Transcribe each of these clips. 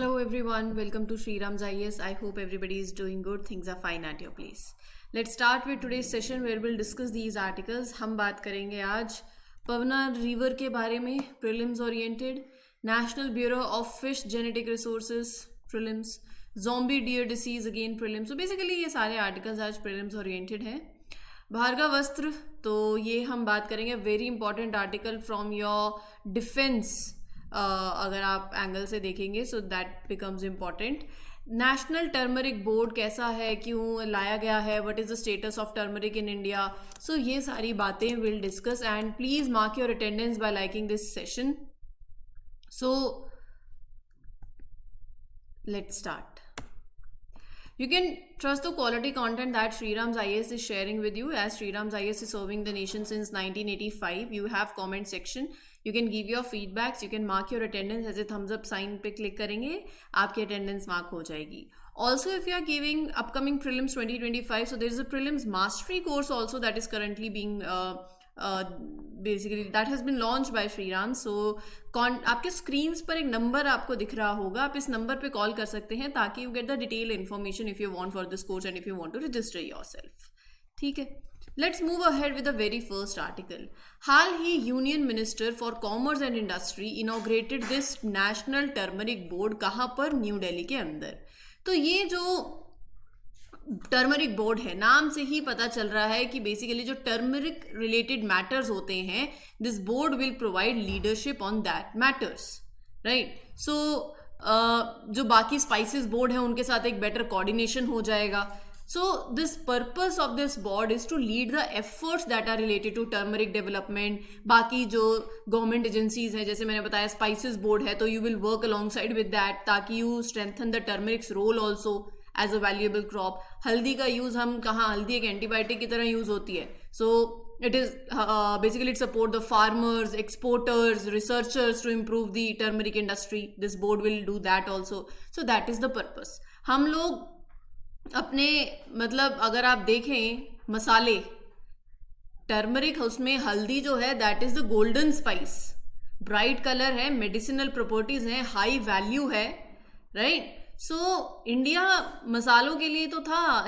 Hello everyone, welcome to Sriram's IAS. I hope everybody is doing good. Things are fine at your place. Let's start with today's session where we'll discuss these articles. हम बात करेंगे आज पवना river के बारे में, prelims oriented, national bureau of fish genetic resources prelims, zombie deer disease again prelims. तो basically ये सारे आर्टिकल्स आज प्रीलिम्स ओरिएंटेड हैं. भार्गव वस्त्र, तो ये हम बात करेंगे very important article from your defence. अगर आप एंगल से देखेंगे so that becomes important. National turmeric board कैसा है, क्यों लाया गया है, what is the status of turmeric in India. So ये सारी बातें will discuss and please mark your attendance by liking this session. So let's start. You can trust the quality content that Sriram's IAS is sharing with you, as Sriram's IAS is serving the nation since 1985. You have comment section. You can give your feedbacks. You can mark your attendance as a thumbs up sign पे click करेंगे, आपकी attendance mark हो जाएगी. Also, if you are giving upcoming prelims 2025, so there is a prelims mastery course also that is currently being basically that has been launched by Sriram. So आपके screens पर एक number आपको दिख रहा होगा, आप इस नंबर पे कॉल कर सकते हैं ताकि you get the detail information if you want for this course and if you want to register yourself. ठीक है, let's move ahead with the very first article. हाल ही union minister for commerce and industry inaugurated this national turmeric board. कहाँ पर? New Delhi के अंदर. तो ये जो टर्मरिक बोर्ड है, नाम से ही पता चल रहा है कि बेसिकली जो टर्मरिक रिलेटेड मैटर्स होते हैं, this board will provide leadership on that matters, right. So जो बाकी स्पाइसेस बोर्ड है उनके साथ एक बेटर कोऑर्डिनेशन हो जाएगा. So this purpose of this board is to lead the efforts that are related to turmeric development. बाकी जो गवर्नमेंट एजेंसीज हैं, जैसे मैंने बताया स्पाइसेस बोर्ड है, तो you will work alongside with that ताकि you strengthen the turmeric's role also as a valuable crop. हल्दी का यूज हम कहाँ, हल्दी एक एंटीबायोटिक की तरह यूज होती है. So it is basically it support the farmers, exporters, researchers to improve the turmeric industry. This board will do that also. So that is the purpose. हम लोग अपने मतलब अगर आप देखें मसाले, टर्मरिक, उसमें हल्दी जो है that is the golden spice. Bright colour है, मेडिसिनल प्रॉपर्टीज हैं, हाई वैल्यू है, राइट. सो इंडिया मसालों के लिए तो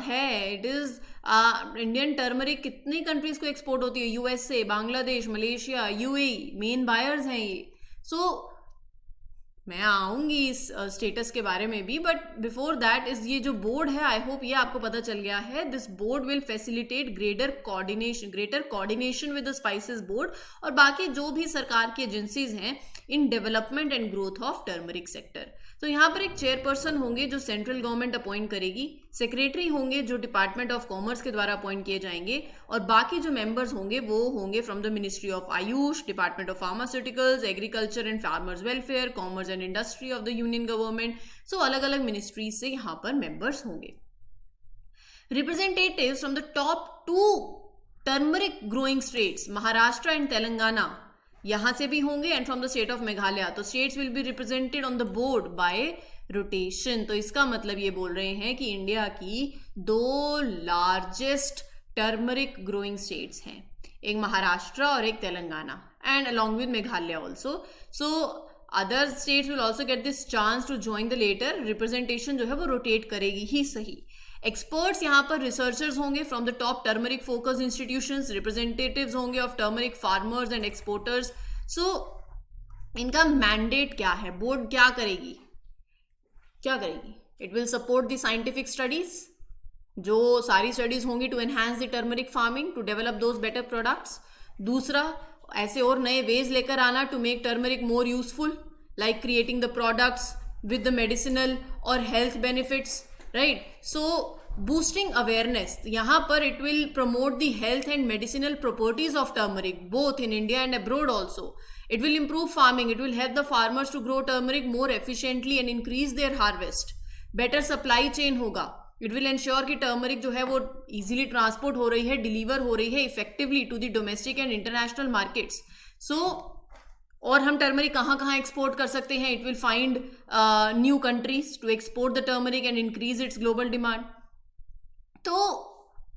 है. इट इज इंडियन टर्मरिक कितनी कंट्रीज को एक्सपोर्ट होती है? USA, Bangladesh, Malaysia, UAE main buyers हैं ये. सो मैं आऊँगी इस स्टेटस के बारे में भी, बट बिफोर दैट इज ये जो बोर्ड है, आई होप ये आपको पता चल गया है. This board will facilitate greater coordination with the spices board और बाकी जो भी सरकार की एजेंसीज हैं in development and growth of turmeric sector. तो यहाँ पर एक चेयरपर्सन होंगे जो सेंट्रल गवर्नमेंट अपॉइंट करेगी, सेक्रेटरी होंगे जो डिपार्टमेंट ऑफ कॉमर्स के द्वारा अपॉइंट किए जाएंगे, और बाकी जो मेंबर्स होंगे वो होंगे from the ministry of AYUSH, department of pharmaceuticals, agriculture and farmers welfare, commerce and industry of the union government. So अलग अलग मिनिस्ट्रीज से यहाँ पर मेंबर्स होंगे. Representatives from the top 2 turmeric growing states, Maharashtra and Telangana, यहां से भी होंगे, and from the state of Meghalaya. तो states will be represented on the board by rotation. तो इसका मतलब ये बोल रहे हैं कि इंडिया की 2 लार्जेस्ट टर्मरिक ग्रोइंग स्टेट्स हैं, एक महाराष्ट्र और एक Telangana, and along with Meghalaya also. So other states will also get this chance to join the later. Representation जो है वो रोटेट करेगी ही सही. एक्सपर्ट्स यहाँ पर रिसर्चर्स होंगे from the top turmeric focus institutions, representatives होंगे of turmeric farmers and exporters. So इनका मैंडेट क्या है, बोर्ड क्या करेगी? It will support the scientific studies, जो सारी स्टडीज होंगी to enhance the turmeric farming, to develop those better products. दूसरा, ऐसे और नए वेज लेकर आना to make turmeric more useful, like creating the products with the medicinal और health benefits, right. So boosting awareness, यहाँ पर it will promote the health and medicinal properties of turmeric both in India and abroad also. It will improve farming, it will help the farmers to grow turmeric more efficiently and increase their harvest. Better supply chain होगा. It will ensure कि turmeric जो है वो easily transport हो रही है, deliver हो रही है effectively to the domestic and international markets. So और हम टर्मरिक कहाँ कहाँ एक्सपोर्ट कर सकते हैं? It will find new countries to export the turmeric and increase its global demand. तो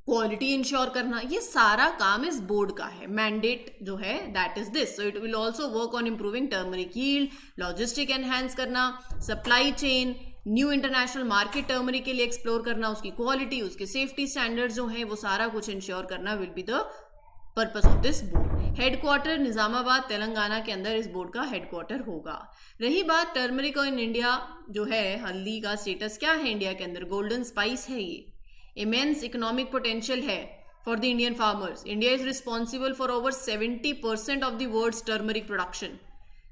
क्वालिटी इंश्योर करना, ये सारा काम इस बोर्ड का है. मैंडेट जो है that is this. So it will also work on improving turmeric yield, logistic enhance करना, supply chain, new international market turmeric के लिए एक्सप्लोर करना, उसकी क्वालिटी, उसके सेफ्टी स्टैंडर्ड्स जो हैं वो सारा कुछ इंश्योर करना will be the purpose of this board. Headquarter Nizamabad Telangana के अंदर इस बोर्ड का हेडक्वार्टर होगा. रही बात टर्मरिक और इन इंडिया जो है, हल्दी का स्टेटस क्या है इंडिया के अंदर? गोल्डन स्पाइस है ये. इमेंस इकोनॉमिक पोटेंशियल है for the Indian farmers. India is responsible for over 70% of the world's turmeric production,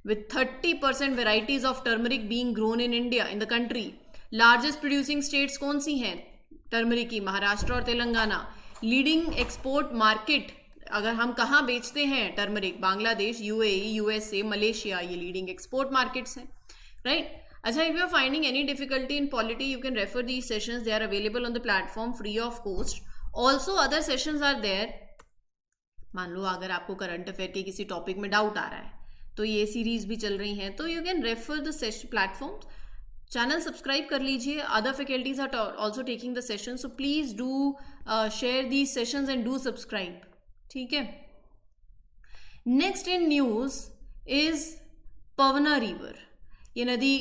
with 30% varieties of turmeric being grown in India, in the country. Largest producing states कौन सी हैं turmeric की? महाराष्ट्र और Telangana. Leading export market, अगर हम कहाँ बेचते हैं turmeric? Bangladesh, UAE, USA, Malaysia, ये लीडिंग एक्सपोर्ट मार्केट्स हैं, राइट? अच्छा, if you are finding any difficulty in polity, you can refer these sessions, they are available on the platform free of cost. Also other sessions are there. मान लो अगर आपको current affair के किसी topic में doubt आ रहा है तो ये सीरीज भी चल रही हैं, तो you can refer the session platform. Channel subscribe कर लीजिए. Other faculties are also taking the session, so please do share these sessions and do subscribe. ठीक है. Next in news is Pavana river. ये नदी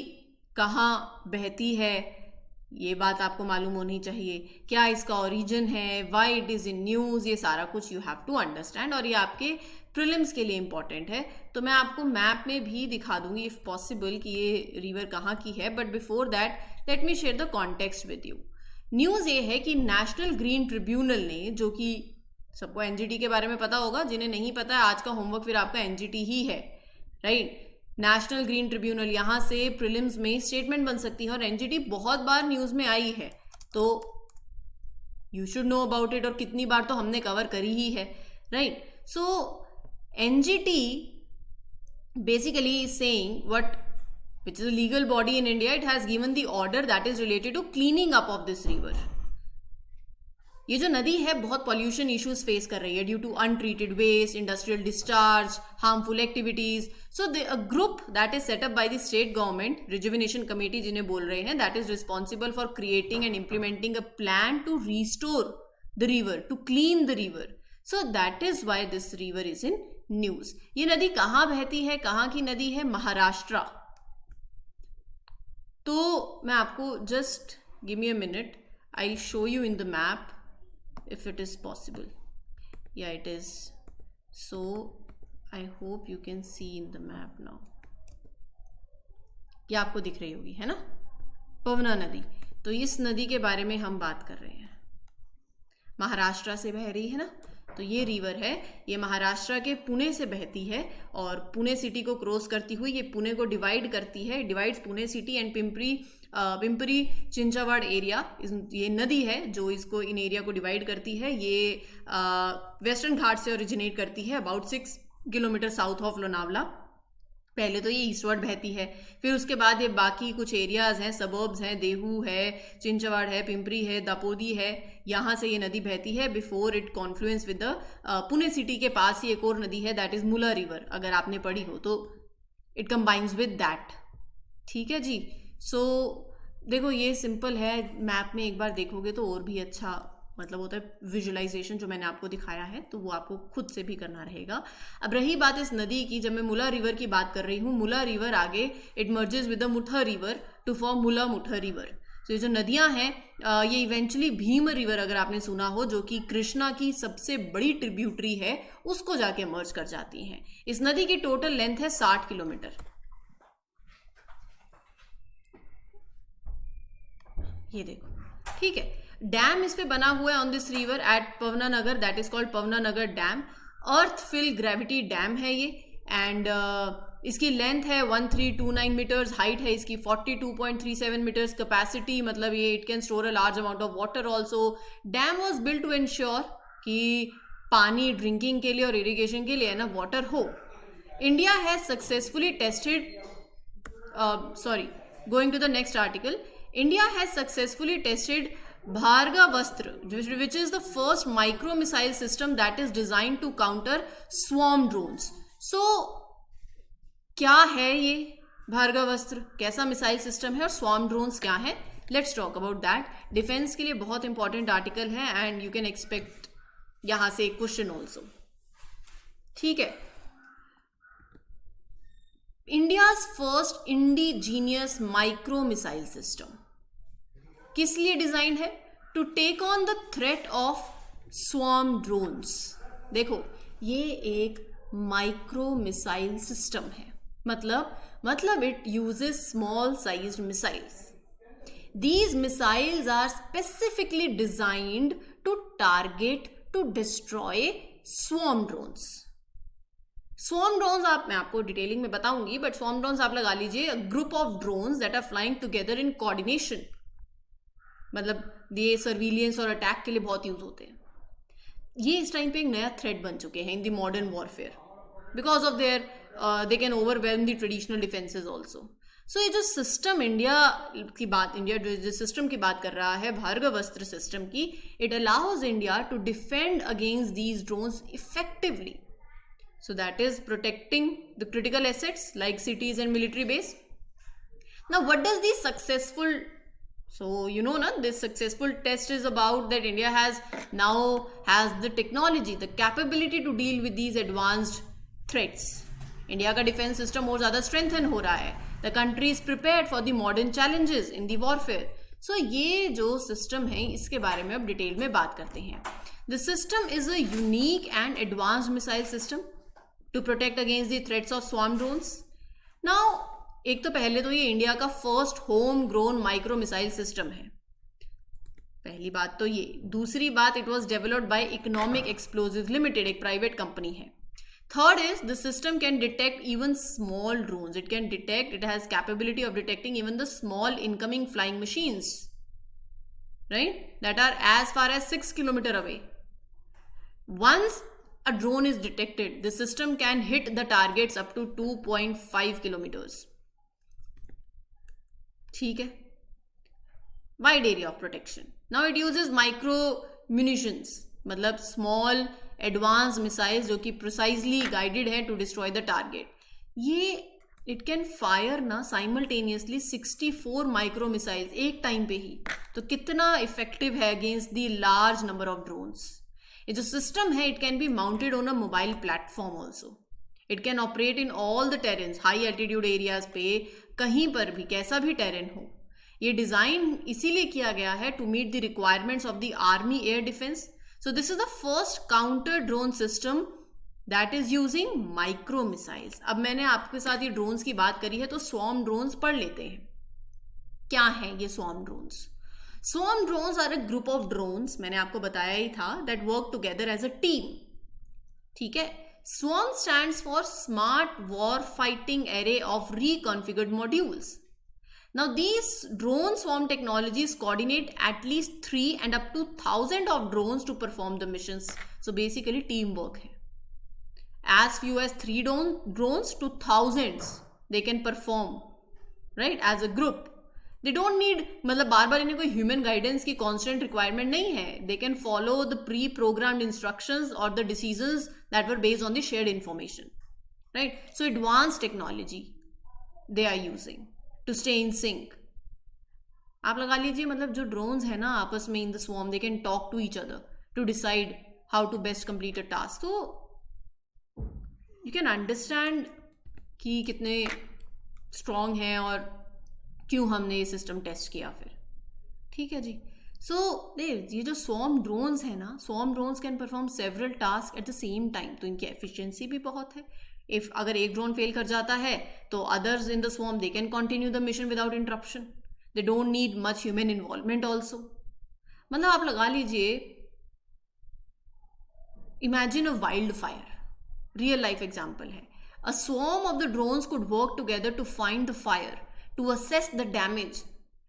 कहाँ बहती है, ये बात आपको मालूम होनी चाहिए. क्या इसका ओरिजिन है, why it is in news, ये सारा कुछ यू हैव टू अंडरस्टैंड, और ये आपके प्रीलिम्स के लिए इंपॉर्टेंट है. तो मैं आपको मैप में भी दिखा दूंगी इफ पॉसिबल कि ये रिवर कहाँ की है. But before that let me share the context with you. News ये है कि नेशनल ग्रीन ट्रिब्यूनल ने, जो कि सबको एनजीटी के बारे में पता होगा, जिन्हें नहीं पता है आज का होमवर्क फिर आपका एनजीटी ही है, राइट? नेशनल ग्रीन ट्रिब्यूनल, यहाँ से प्रीलिम्स में स्टेटमेंट बन सकती है, और एनजीटी बहुत बार न्यूज़ में आई है तो you should know about it. और कितनी बार तो हमने कवर करी ही है, right? So NGT basically is saying which is a legal body in India, it has given the order that is related to cleaning up of this river. ये जो नदी है बहुत पॉल्यूशन इश्यूज फेस कर रही है due to untreated waste, industrial discharge, harmful activities. So a group that is set up by the state government, rejuvenation committee जिन्हें बोल रहे हैं, that is responsible for creating and implementing a plan to restore the river, to clean the river. So that is why this river is in news. ये नदी कहाँ बहती है, कहाँ की नदी है? महाराष्ट्र. तो मैं आपको just give me a minute, I will show you in the map if it is possible. Yeah, it is. So I hope you can see in the map now. ये आपको दिख रही होगी, है ना? पवना नदी. तो इस नदी के बारे में हम बात कर रहे हैं. महाराष्ट्र से बह रही है ना, तो ये रिवर है, ये महाराष्ट्र के पुणे से बहती है और पुणे सिटी को क्रॉस करती हुई ये पुणे को डिवाइड करती है. Divides Pune city and Pimpri Chinchwad area. ये नदी है जो इसको, इन एरिया को डिवाइड करती है. ये वेस्टर्न घाट से ओरिजिनेट करती है about 6 kilometre south of Lonavala. पहले तो ये ईस्टवर्ड बहती है, फिर उसके बाद ये बाकी कुछ एरियाज हैं, सबर्ब्स हैं, देहू है, चिंचवाड़ है, पिंपरी है, दापोदी है, यहाँ से ये नदी बहती है before it Confluence with the Pune city के पास ही एक और नदी है दैट इज मुला रिवर. अगर आपने पढ़ी हो तो इट कंबाइंस विद दैट. ठीक है जी. सो देखो ये सिंपल है, मैप में एक बार देखोगे तो और भी अच्छा मतलब होता है विजुअलाइजेशन जो मैंने आपको दिखाया है, तो वो आपको खुद से भी करना रहेगा. अब रही बात इस नदी की, जब मैं मुला रिवर की बात कर रही हूँ, मुला रिवर आगे it merges with the Mutha river to form मुला मुठा रिवर. तो ये जो नदियाँ हैं ये इवेंचुअली भीम रिवर, अगर आपने सुना हो, जो कि कृष्णा की सबसे बड़ी ट्रिब्यूटरी है, उसको जाके मर्ज कर जाती हैं. इस नदी की टोटल लेंथ है 60 किलोमीटर. ये देखो, ठीक है. डैम इस पे बना हुआ है on this river at Pavana Nagar, that is called Pavana Nagar dam. Earth fill gravity dam है ये, एंड इसकी लेंथ है 1329 मीटर्स, हाइट है इसकी 42.37 मीटर्स, कैपेसिटी मतलब ये it can store a large amount of water also. Dam was built to ensure कि पानी ड्रिंकिंग के लिए और इरिगेशन के लिए ना वाटर हो. India has successfully tested, going to the next article, India has successfully tested Bhargavastra, which is the first micro missile system that is designed to counter swarm drones. So, क्या है ये भार्गवास्त्र, कैसा missile system है और swarm drones क्या है, let's talk about that. Defence के लिए बहुत इंपॉर्टेंट आर्टिकल है एंड यू कैन एक्सपेक्ट यहाँ से क्वेश्चन ऑल्सो. ठीक है. India's first indigenous micro missile system किस लिए डिजाइन है? To take on the threat of swarm drones. देखो, ये एक माइक्रो मिसाइल सिस्टम है. मतलब it uses small sized missiles. These missiles are specifically designed to target, to destroy swarm drones. Swarm drones मैं आपको डिटेलिंग में बताऊंगी, बट swarm drones आप लगा लीजिए group of drones that are flying together in coordination. मतलब ये surveillance और अटैक के लिए बहुत यूज होते हैं. ये इस टाइम पे एक नया थ्रेट बन चुके हैं in the modern warfare because of their they can overwhelm the traditional defences also. So ये जो सिस्टम इंडिया जिस सिस्टम की बात कर रहा है, भार्गवस्त्र सिस्टम की, it allows India to defend against these drones effectively. So that is protecting the critical assets like cities and military base. Now what does the successful, so you know na, this successful test is about that India has the technology, the capability to deal with these advanced threats. India का defense system और ज़्यादा strengthen हो रहा है. The country is prepared for the modern challenges in the warfare. So ये जो system है इसके बारे में अब डिटेल में बात करते हैं. The system is a unique and advanced missile system to protect against the threats of swarm drones. Now एक तो पहले तो ये इंडिया का first home grown micro missile system है. पहली बात तो ये. दूसरी बात, it was developed by economic explosive limited, एक प्राइवेट कंपनी है. Third is the system can detect even small drones. It has capability of detecting even the small incoming flying machines, right, that are as far as 6 kilometre away. Once a drone is detected, the system can hit the targets up to 2.5 kilometers. ठीक है. Wide area of protection. Now it uses micro munitions, मतलब small advance missiles जो कि precisely guided है to destroy the target. ये it can fire ना simultaneously 64 micro missiles एक time पे ही. तो कितना इफेक्टिव है against the large number of drones. ये जो सिस्टम है, it can be mounted on a mobile platform also. It can operate in all the terrains, high altitude areas पे, कहीं पर भी, कैसा भी टेरेन हो. ये डिजाइन इसीलिए किया गया है to meet the requirements of the army air defence. So this is the first counter drone system that is using micro missiles. अब मैंने आपके साथ ये ड्रोन्स की बात करी है, तो स्वॉर्म ड्रोन्स पढ़ लेते हैं. क्या है ये swarm drones? Swarm drones are a group of drones, मैंने आपको बताया ही था, that work together as a team. ठीक है. Swarm stands for Smart War Fighting Array of Reconfigured Modules. Now these drone swarm technologies coordinate at least 3 and up to 1,000 of drones to perform the missions. So basically teamwork है. As few as 3 drones to thousands they can perform, right, as a group. They don't need, मतलब बार बार इन्हें कोई human guidance की constant requirement नहीं है. They can follow the pre programmed instructions और the decisions that were based on the shared information, right. So advance technology they are using to stay in sync. आप लगा लीजिए, मतलब जो drones है ना आपस में in the swarm, they can talk to each other to decide how to best complete a task. तो यू कैन अंडरस्टैंड कि कितने स्ट्रॉन्ग हैं और क्यों हमने ये सिस्टम टेस्ट किया फिर. ठीक है जी. सो ये जो स्वॉर्म ड्रोन्स है ना, swarm drones can perform several task at the same time. तो इनकी एफिशिएंसी भी बहुत है. इफ अगर एक ड्रोन फेल कर जाता है तो others in the swarm they can continue the mission without interruption. They don't need much human involvement also. मतलब आप लगा लीजिए, imagine a wild fire, real life example है. A swarm of the drones could work together to find the fire, to assess the damage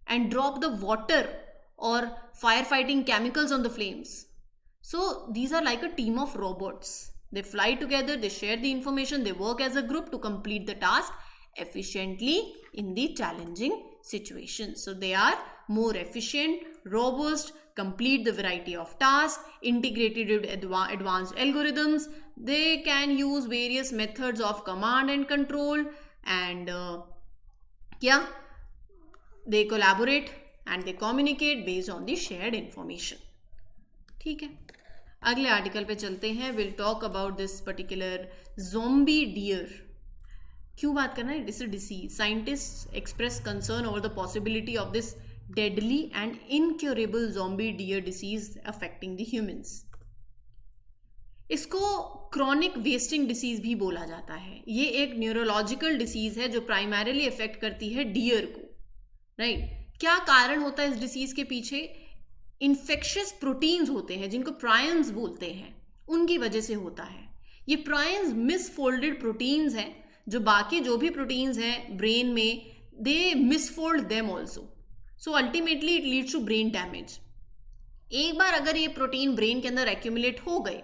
and drop the water or firefighting chemicals on the flames. So these are like a team of robots. They fly together, they share the information, they work as a group to complete the task efficiently in the challenging situations. So they are more efficient, robust, complete the variety of tasks, integrated with advanced algorithms. They can use various methods of command and control and क्या, they collaborate and they communicate based on the shared information. ठीक है, अगले article पे चलते हैं. Will talk about this particular zombie deer. क्यों बात करना है? It's a disease. Scientist express concern over the possibility of this deadly and incurable zombie deer disease affecting the humans. इसको क्रॉनिक वेस्टिंग डिसीज भी बोला जाता है. ये एक न्यूरोलॉजिकल डिसीज है जो प्राइमरीली अफेक्ट करती है डियर को. राइट. क्या कारण होता है इस डिसीज के पीछे? इन्फेक्शियस प्रोटीन्स होते हैं जिनको प्रायंस बोलते हैं, उनकी वजह से होता है. ये प्रायंस मिसफोल्डेड प्रोटीन्स हैं, जो बाकी जो भी प्रोटीन्स हैं ब्रेन में, they misfold them also. So ultimately it leads to brain damage. एक बार अगर ये प्रोटीन ब्रेन के अंदर एक्यूमुलेट हो गए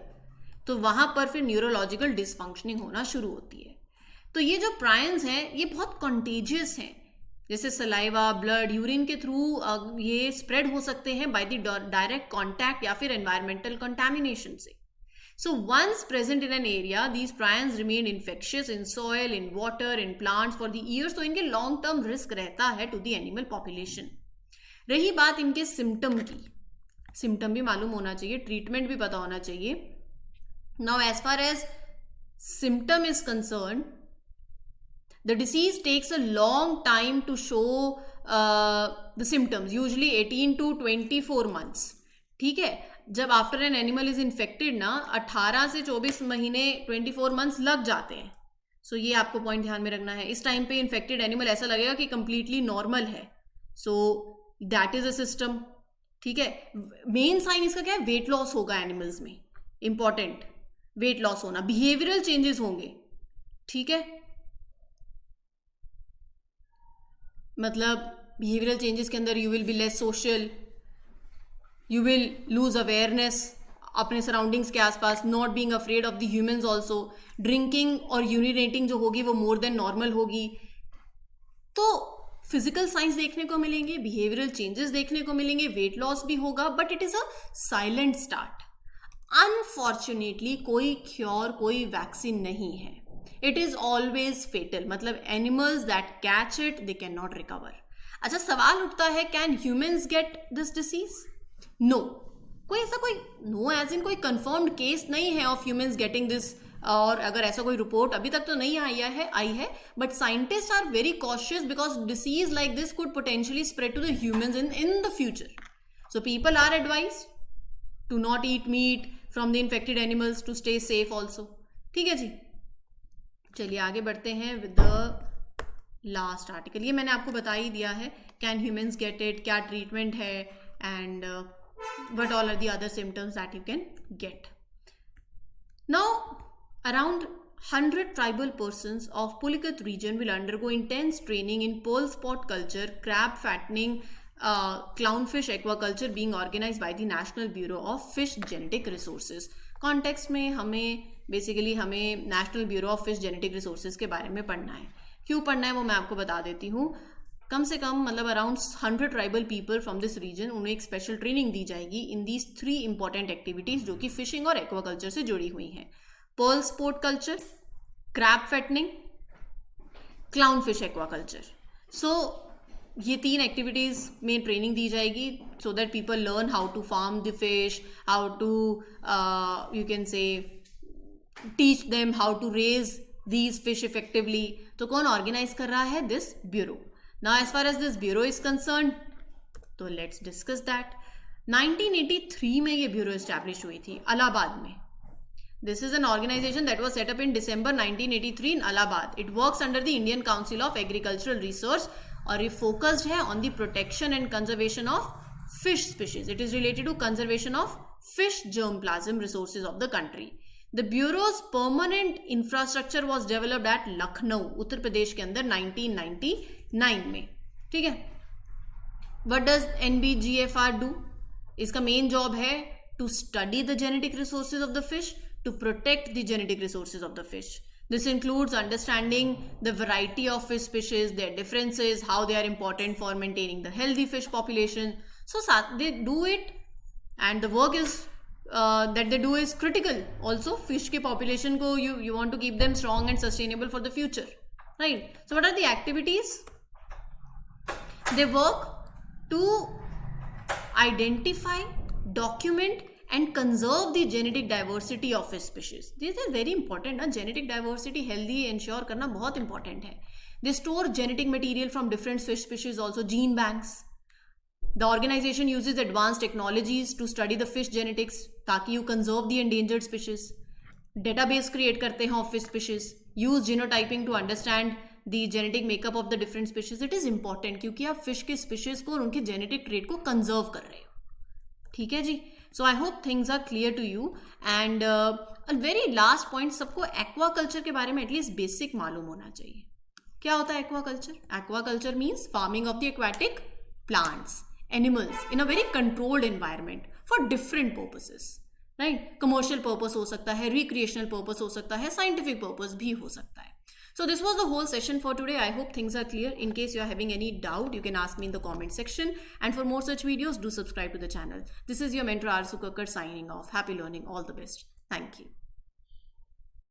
तो वहां पर फिर न्यूरोलॉजिकल डिसफंक्शनिंग होना शुरू होती है. तो ये जो प्रायंस हैं ये बहुत कॉन्टेजियस हैं. जैसे सलाइवा, ब्लड, यूरिन के थ्रू ये स्प्रेड हो सकते हैं बाय द डायरेक्ट कॉन्टैक्ट या फिर एनवायरमेंटल कंटामिनेशन से. So once present in an area, these prions remain infectious in soil, in water, in plants for the years. तो इनके long term risk रहता है to the animal population. रही बात इनके सिम्टम की, सिम्टम भी मालूम होना चाहिए, ट्रीटमेंट भी पता होना चाहिए. Now as far as symptom is concerned, the disease takes a long time to show the symptoms, usually 18 to 24 months. ठीक है, जब after an animal is infected ना 18 से 24 महीने 24 मंथ्स लग जाते हैं. सो ये आपको पॉइंट ध्यान में रखना है. इस टाइम पे इन्फेक्टेड एनिमल ऐसा लगेगा कि कंप्लीटली नॉर्मल है. सो दैट इज अ सिस्टम. ठीक है, मेन साइन इसका क्या है? वेट लॉस होगा एनिमल्स में. इंपॉर्टेंट, वेट लॉस होना. बिहेवियरल चेंजेस होंगे. ठीक है, मतलब बिहेवियरल चेंजेस के अंदर you will be less social, you will lose awareness अपने सराउंडिंग्स के आसपास, not being afraid of the humans also. Drinking और यूरिनेटिंग जो होगी वो मोर देन नॉर्मल होगी. तो फिजिकल साइंस देखने को मिलेंगे, बिहेवियरल चेंजेस देखने को मिलेंगे, वेट लॉस भी होगा, but it is a silent start. Unfortunately कोई क्योर, कोई वैक्सीन नहीं है. It is always fatal. मतलब animals that catch it they can not recover. अच्छा, सवाल उठता है, can humans get this disease? No. कोई ऐसा कोई नो एज इन कोई कंफर्म्ड केस नहीं है ऑफ ह्यूमंस गेटिंग दिस. और अगर ऐसा कोई रिपोर्ट अभी तक तो नहीं आई है, but scientist are very cautious because disease like this could potentially spread to the humans in the future. So people are advised to not eat meat from the infected animals, to stay safe also. ठीक है जी, चलिए आगे बढ़ते हैं with the last article. ये मैंने आपको बता ही दिया है, कैन ह्यूमंस गेट इट, क्या ट्रीटमेंट है, and what all are the other symptoms that you can get. Now, around 100 tribal persons of Pulicat region will undergo intense training in pearl spot culture, crab fattening, clownfish aquaculture being organized by the National Bureau of Fish Genetic Resources. Context में हमें National Bureau of Fish Genetic Resources के बारे में पढ़ना है. क्यों पढ़ना है वो मैं आपको बता देती हूँ. कम से कम मतलब around 100 tribal people from this region, उन्हें एक स्पेशल ट्रेनिंग दी जाएगी इन दीज 3 इंपॉर्टेंट एक्टिविटीज जो कि फिशिंग और एक्वाकल्चर से जुड़ी हुई हैं. Pearl spot culture, crab fattening, clown fish aquaculture. So ये 3 एक्टिविटीज में ट्रेनिंग दी जाएगी so that people learn how to farm the fish, how to you can say teach them how to raise these fish effectively. तो कौन organise कर रहा है? This bureau. Now as far as this bureau is concerned, तो let's discuss that. 1983 में ये bureau establish हुई थी इलाहाबाद में. This is an organization that was set up in December 1983 in Allahabad. It works under the Indian Council of Agricultural Research और ये focused है on the protection and conservation of fish species. It is related to conservation of fish germplasm resources of the country. The bureau's permanent infrastructure was developed at Lucknow, Uttar Pradesh के अंदर 1999 में. ठीक है. What does NBGFR do? इसका main job है to study the genetic resources of the fish, to protect the genetic resources of the fish. This includes understanding the variety of fish species, their differences, how they are important for maintaining the healthy fish population. So they do it, and the work is that they do is critical. Also, fish के population को you want to keep them strong and sustainable for the future, right? So what are the activities? They work to identify, document and conserve the genetic diversity of fish species. This is very important ना, genetic diversity healthy ensure करना बहुत important है. They store genetic material from different fish species, also gene banks. The organization uses advanced technologies to study the fish genetics ताकि you conserve the endangered species. Database create करते हैं of fish species. Use genotyping to understand the genetic makeup of the different species. It is important क्योंकि आप fish के species को और उनके genetic trait को conserve कर रहे हो. ठीक है जी. So I hope things are clear to you. And a very last point, सबको aquaculture के बारे में at least basic मालूम होना चाहिए. क्या होता है aquaculture? Aquaculture means farming of the aquatic plants, animals in a very controlled environment for different purposes. Right? Commercial purpose हो सकता है, recreational purpose हो सकता है, scientific purpose भी हो सकता है. So this was the whole session for today. I hope things are clear. In case you are having any doubt, you can ask me in the comment section. And for more such videos, do subscribe to the channel. This is your mentor Arsu Kakkar signing off. Happy learning. All the best. Thank you.